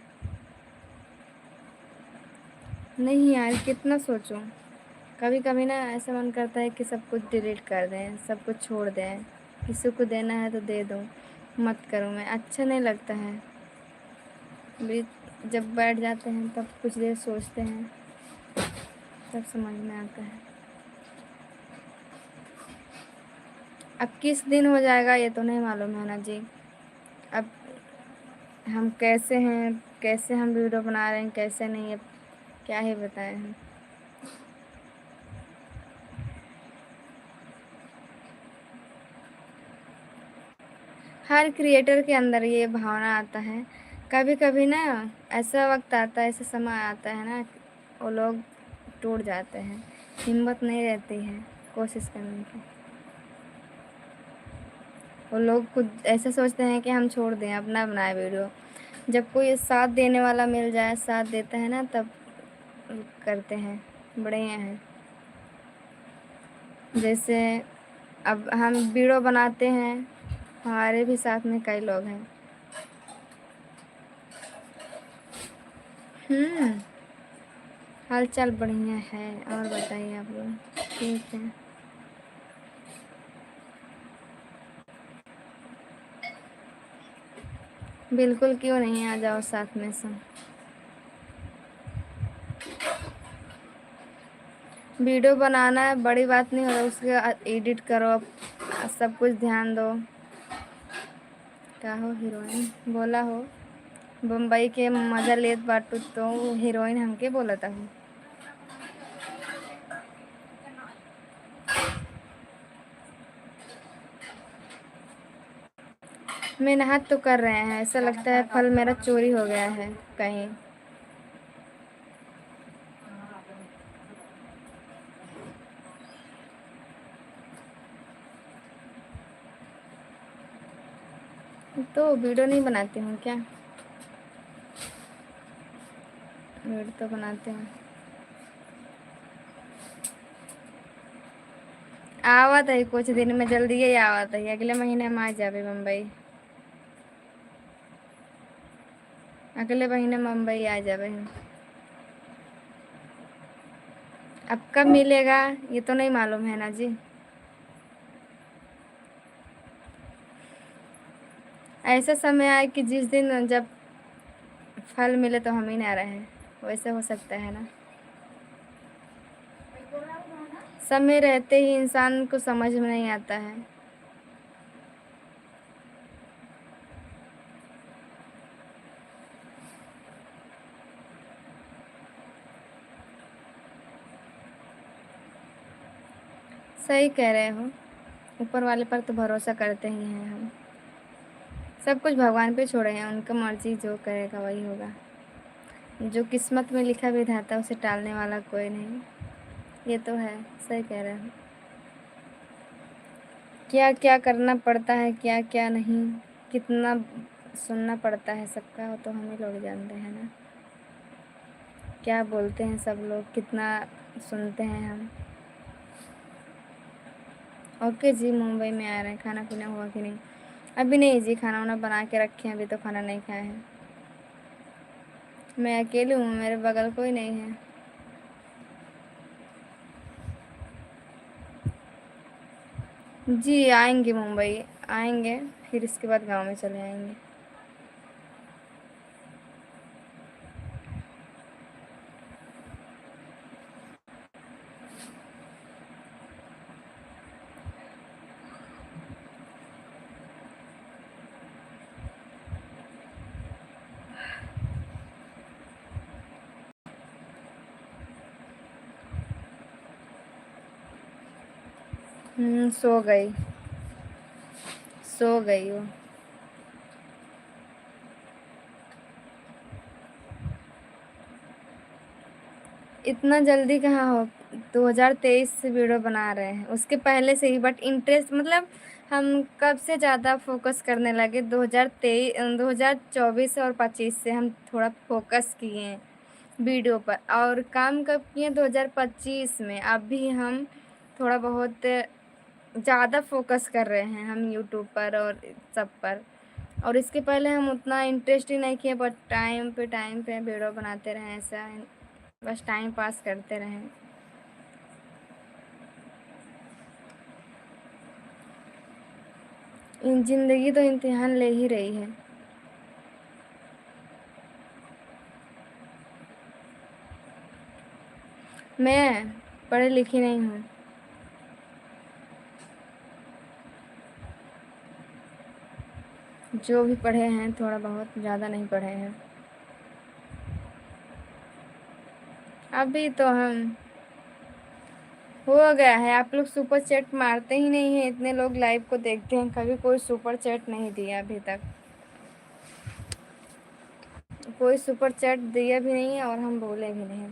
नहीं यार, कितना सोचूं। कभी कभी ना ऐसा मन करता है कि सब कुछ डिलीट कर दें, सब कुछ छोड़ दें। किसी को देना है तो दे दूं, मत करूं मैं, अच्छा नहीं लगता है। भी जब बैठ जाते हैं तब कुछ देर सोचते हैं, तब समझ में आता है। अब किस दिन हो जाएगा ये तो नहीं मालूम है ना जी। अब हम कैसे हैं, कैसे हम वीडियो बना रहे हैं, कैसे नहीं, अब क्या ही बताएं हम। हर क्रिएटर के अंदर ये भावना आता है कभी कभी ना ऐसा वक्त आता है, ऐसा समय आता है ना, वो लोग टूट जाते हैं, हिम्मत नहीं रहती है कोशिश करने की। वो लोग खुद ऐसे सोचते हैं कि हम छोड़ दें, अपना बनाए वीडियो। जब कोई साथ देने वाला मिल जाए, साथ देता है ना, तब करते हैं, बढ़िया है। जैसे अब हम वीडियो बनाते हैं, हमारे भी साथ में कई लोग हैं। हाल चाल बढ़िया है, और बताइए आप लोग? ठीक है। बिल्कुल, क्यों नहीं, आ जाओ साथ में सब। वीडियो बनाना है, बड़ी बात नहीं हो रहा, उसके एडिट करो, सब कुछ ध्यान दो। क्या हो हीरोइन बोला हो, बम्बई के मजा लेत बाटू तो हीरोइन हमके बोलता हूँ। मेहनत तो कर रहे हैं, ऐसा लगता है फल मेरा चोरी हो गया है कहीं। तो वीडियो नहीं बनाती हूँ क्या? वीडियो तो बनाते हैं। आवत है कुछ दिन में, जल्दी ही आवत है, अगले महीने हम आ जाबे मुंबई। अगले महीने मुंबई आ जाबे हम। अब कब मिलेगा ये तो नहीं मालूम है ना जी। ऐसा समय आए कि जिस दिन जब फल मिले तो हम ही ना रहे, वैसे हो सकता है ना। समय रहते ही इंसान को समझ में नहीं आता है। सही कह रहे हो, ऊपर वाले पर तो भरोसा करते ही हैं हम। सब कुछ भगवान पे छोड़े हैं, उनका मर्जी, जो करेगा वही होगा। जो किस्मत में लिखा विधाता, उसे टालने वाला कोई नहीं। ये तो है, सही कह रहे हो। क्या क्या करना पड़ता है, क्या क्या नहीं, कितना सुनना पड़ता है सबका, वो तो हम ही लोग जानते हैं ना। क्या बोलते हैं सब लोग, कितना सुनते हैं हम। ओके जी, मुंबई में आ रहे हैं, खाना पीना हुआ कि नहीं? अभी नहीं जी, खाना वाना बना के रखे हैं, अभी तो खाना नहीं खाए हैं। मैं अकेली हूँ, मेरे बगल कोई नहीं है। जी आएंगे, मुंबई आएंगे, फिर इसके बाद गांव में चले आएंगे। सो गई, सो गई वो। इतना जल्दी कहाँ हो, 2023 से वीडियो बना रहे हैं, उसके पहले से ही, बट इंटरेस्ट मतलब हम कब से ज़्यादा फोकस करने लगे, 2023 2024 और 25 से हम थोड़ा फोकस किए हैं वीडियो पर, और काम कब किए, 2025 में। अब भी हम थोड़ा बहुत ज़्यादा फोकस कर रहे हैं हम यूट्यूब पर और सब पर। और इसके पहले हम उतना इंटरेस्ट ही नहीं किए, बट टाइम पे वीडियो बनाते रहे, ऐसा बस टाइम पास करते रहें। ज़िंदगी तो इम्तिहान ले ही रही है। मैं पढ़ी लिखी नहीं हूँ। जो भी पढ़े हैं थोड़ा बहुत, ज़्यादा नहीं पढ़े हैं। अभी तो हम हो गया है। आप लोग सुपर चैट मारते ही नहीं हैं, इतने लोग लाइव को देखते हैं, कभी कोई सुपर चैट नहीं दिया अभी तक। कोई सुपर चैट दिया भी नहीं है और हम बोले भी नहीं।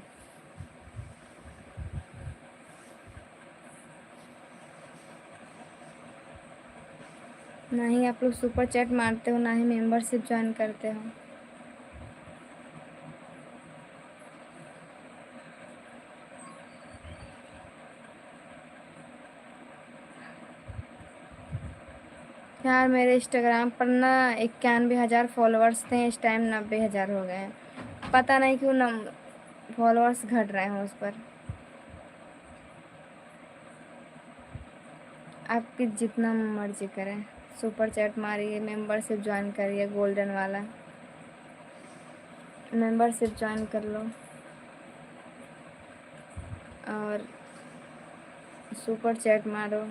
ना ही आप लोग सुपर चैट मारते हो, ना ही मेंबरशिप ज्वाइन करते हो। यार मेरे इंस्टाग्राम पर ना 91,000 फॉलोअर्स थे, इस टाइम 90,000 हो गए हैं। पता नहीं क्यों ना फॉलोअर्स घट रहे हैं उस पर। आपकी जितना मर्जी करें, सुपर चैट मारिए, मेंबरशिप ज्वाइन करिए, गोल्डन वाला मेंबरशिप ज्वाइन कर लो और सुपर चैट मारो।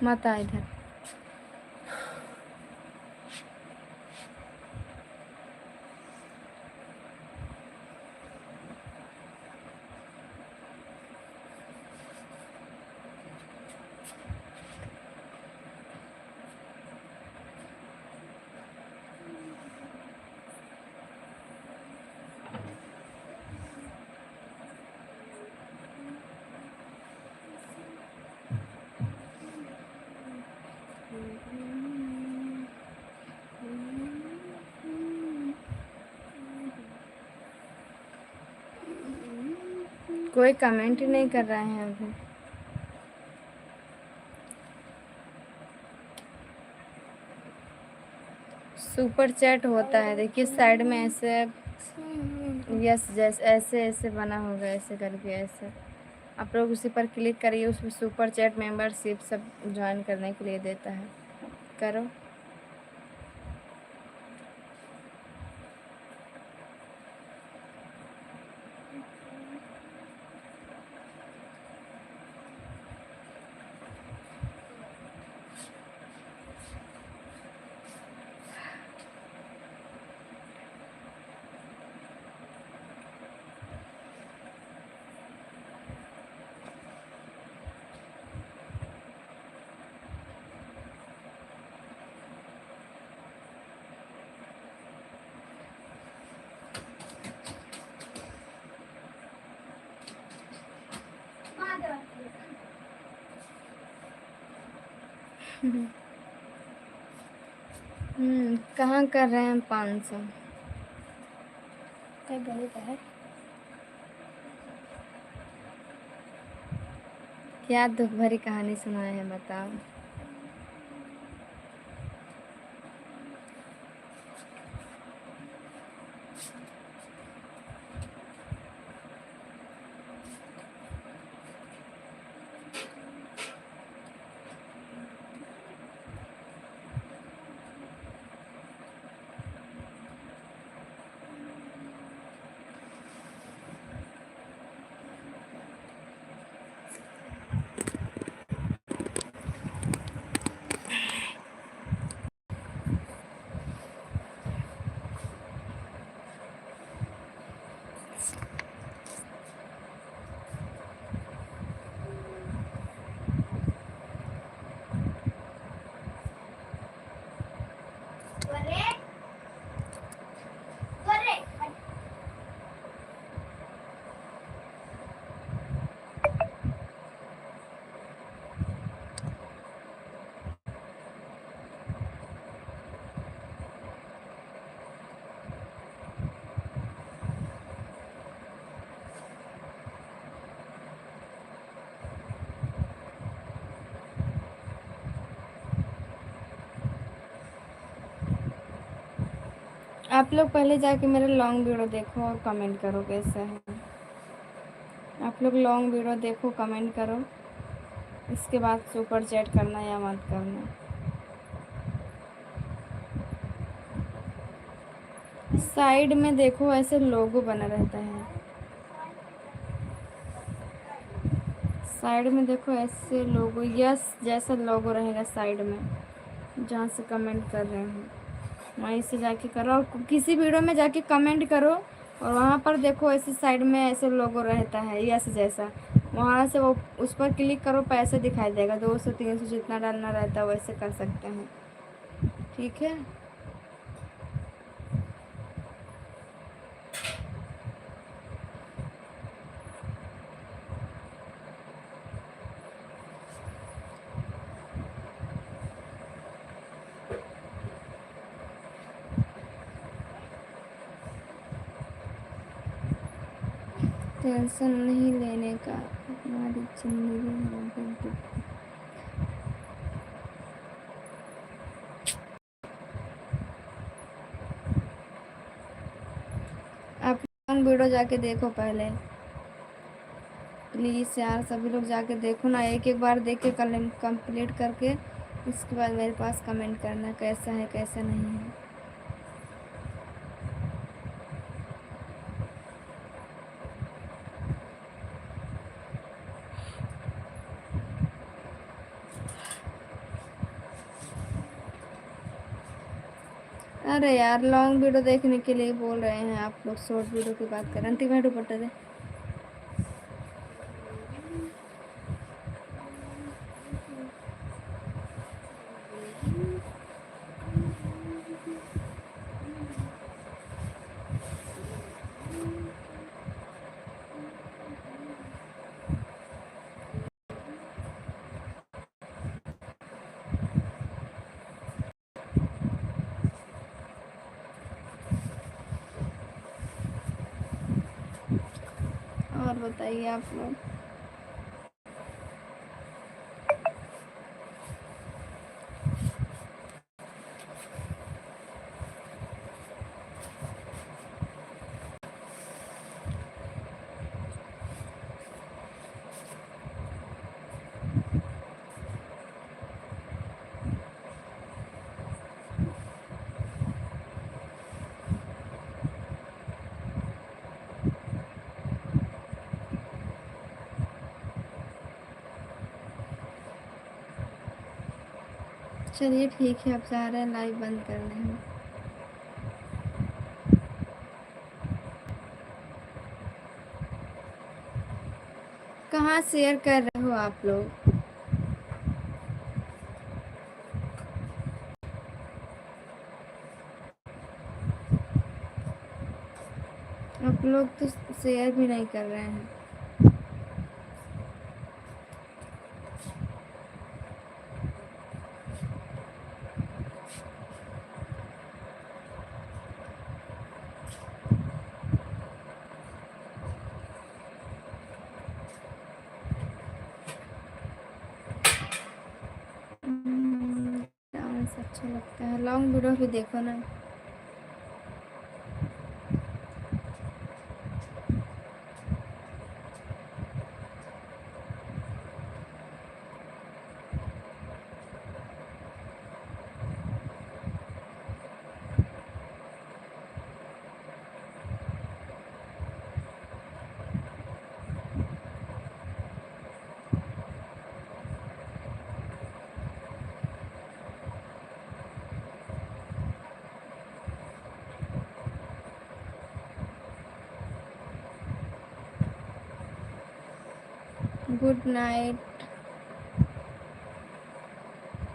मत आ इधर। कोई कमेंट ही नहीं कर रहे हैं अभी। सुपर चैट होता है, देखिए साइड में ऐसे यस जैसे ऐसे ऐसे बना होगा, ऐसे करके ऐसे आप लोग उसी पर क्लिक करिए, उसमें सुपर चैट मेंबरशिप सब ज्वाइन करने के लिए देता है, करो। कहाँ कर रहे हैं 500? क्या बहुत है। क्या दुख भरी कहानी सुनाए हैं बताओ। आप लोग पहले जाके मेरा लॉन्ग वीडियो देखो और कमेंट करो कैसा है। आप लोग लॉन्ग वीडियो देखो, कमेंट करो, इसके बाद सुपर चैट करना या मत करना। साइड में देखो ऐसे लोगो बना रहता है, साइड में देखो ऐसे लोगो, यस जैसा लोगो रहेगा साइड में, जहाँ से कमेंट कर रहे हैं वहीं से जाके करो, और किसी वीडियो में जाके कमेंट करो, और वहाँ पर देखो ऐसे साइड में ऐसे लोगो रहता है यस जैसा, वहाँ से वो उस पर क्लिक करो, पैसे दिखाई देगा, 200 300 जितना डालना रहता है वैसे कर सकते हैं। ठीक है, टेंशन नहीं लेने का, हमारी जिंदगी में आप लोग वीडियो जाके देखो पहले प्लीज़ यार, सभी लोग जाके देखो ना, एक एक बार देख के कंप्लीट करके इसके बाद मेरे पास कमेंट करना कैसा है कैसा नहीं है। अरे यार लॉन्ग वीडियो देखने के लिए बोल रहे हैं आप लोग, शॉर्ट वीडियो की बात कर रहे हैं। अंतिम दुपट्टा दे। और बताइए आप लोग। चलिए ठीक है, अब जा रहे हैं लाइव बंद करने हैं। कहाँ शेयर कर रहे हो आप लोग? आप लोग तो शेयर भी नहीं कर रहे हैं। डांस अच्छा लगता है, लॉन्ग वीडियो भी देखो ना। गुड नाइट,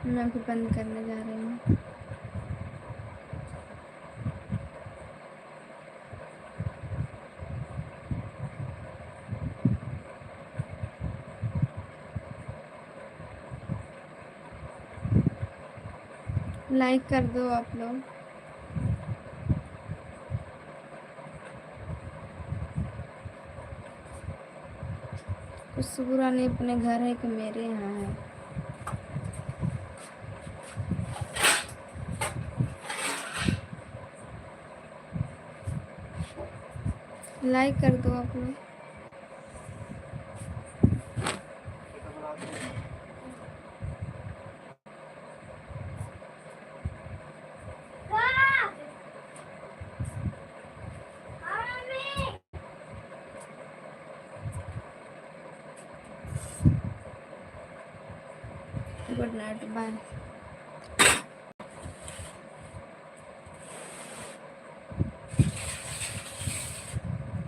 मैं भी बंद करने जा रही हूँ। लाइक कर दो आप लोग। कुछ बुरा नहीं, अपने घर है कि मेरे यहाँ है। लाइक कर दो आप लोग। बाय।